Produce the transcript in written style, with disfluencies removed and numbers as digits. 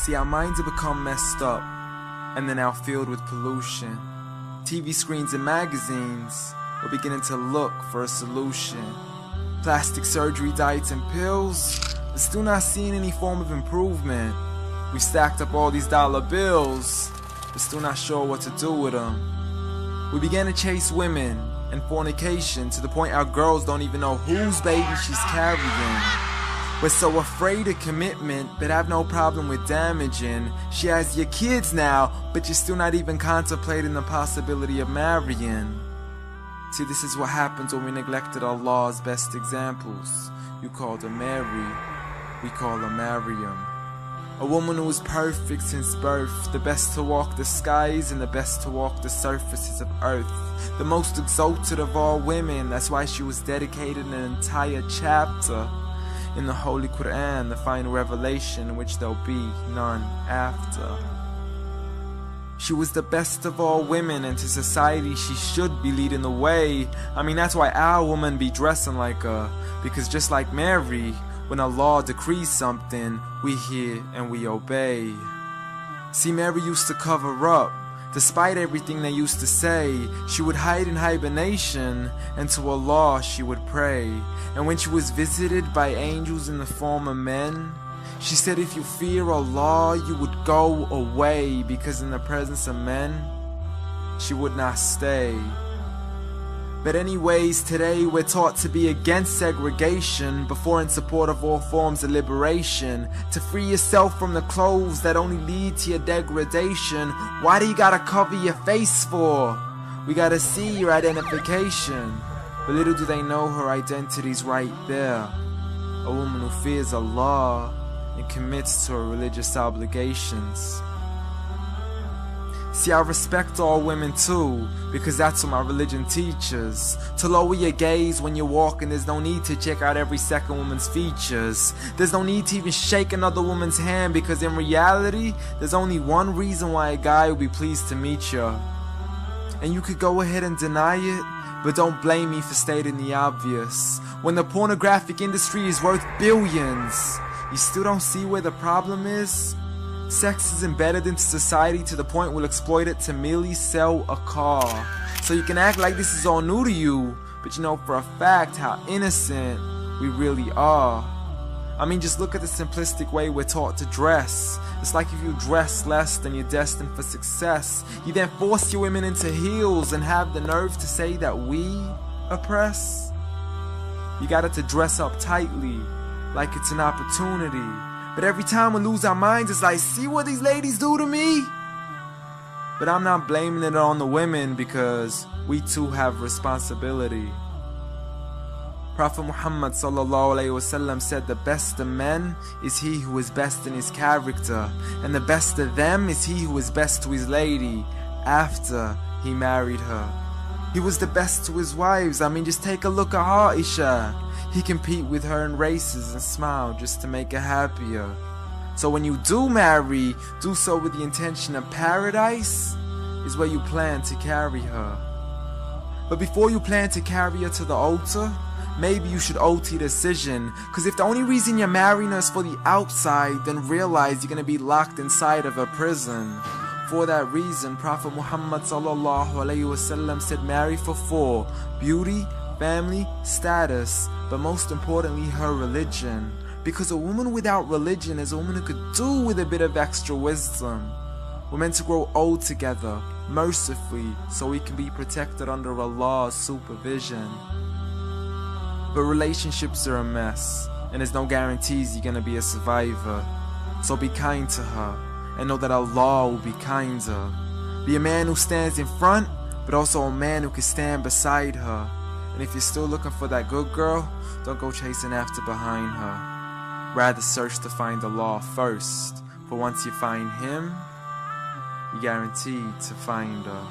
See, our minds have become messed up, and they're now filled with pollution. TV screens and magazines, we're beginning to look for a solution. Plastic surgery, diets and pills, but still not seeing any form of improvement. We stacked up all these dollar bills, but still not sure what to do with them. We began to chase women and fornication to the point our girls don't even know whose baby she's carrying. We're so afraid of commitment, but have no problem with damaging. She has your kids now, but you're still not even contemplating the possibility of marrying. See, this is what happens when we neglected Allah's best examples. You called her Mary, we call her Maryam. A woman who was perfect since birth, the best to walk the skies and the best to walk the surfaces of earth. The most exalted of all women, that's why she was dedicated an entire chapter in the Holy Quran, the final revelation in which there'll be none after. She was the best of all women, and to society she should be leading the way. I mean, that's why our women be dressing like her, because just like Mary, when Allah decrees something, we hear and we obey. See, Mary used to cover up. Despite everything they used to say, she would hide in hibernation, and to Allah she would pray. And when she was visited by angels in the form of men, she said if you fear Allah, you would go away, because in the presence of men, she would not stay. But anyways, today we're taught to be against segregation before in support of all forms of liberation. To free yourself from the clothes that only lead to your degradation. Why do you gotta cover your face for? We gotta see your identification. But little do they know her identity's right there. A woman who fears Allah and commits to her religious obligations. See, I respect all women too, because that's what my religion teaches. To lower your gaze when you're walking, there's no need to check out every second woman's features. There's no need to even shake another woman's hand, because in reality, there's only one reason why a guy will be pleased to meet you. And you could go ahead and deny it, but don't blame me for stating the obvious. When the pornographic industry is worth billions, you still don't see where the problem is? Sex is embedded into society to the point we'll exploit it to merely sell a car. So you can act like this is all new to you, but you know for a fact how innocent we really are. I mean, just look at the simplistic way we're taught to dress. It's like if you dress less, then you're destined for success. You then force your women into heels and have the nerve to say that we oppress. You got it to dress up tightly, like it's an opportunity. But every time we lose our minds, it's like, see what these ladies do to me? But I'm not blaming it on the women, because we too have responsibility. Prophet Muhammad ﷺ said the best of men is he who is best in his character, and the best of them is he who is best to his lady after he married her. He was the best to his wives. I mean, just take a look at Aisha. He compete with her in races and smile just to make her happier. So when you do marry, do so with the intention of paradise is where you plan to carry her. But before you plan to carry her to the altar, maybe you should alter your decision. Cause if the only reason you're marrying her is for the outside, then realize you're gonna be locked inside of a prison. For that reason, Prophet Muhammad ﷺ said marry for 4: beauty, family, status, but most importantly her religion. Because a woman without religion is a woman who could do with a bit of extra wisdom. We're meant to grow old together, mercifully, so we can be protected under Allah's supervision. But relationships are a mess, and there's no guarantees you're gonna be a survivor. So be kind to her, and know that Allah will be kinder. Be a man who stands in front, but also a man who can stand beside her. And if you're still looking for that good girl, don't go chasing after behind her. Rather search to find Allah first, for once you find Him, you're guaranteed to find her.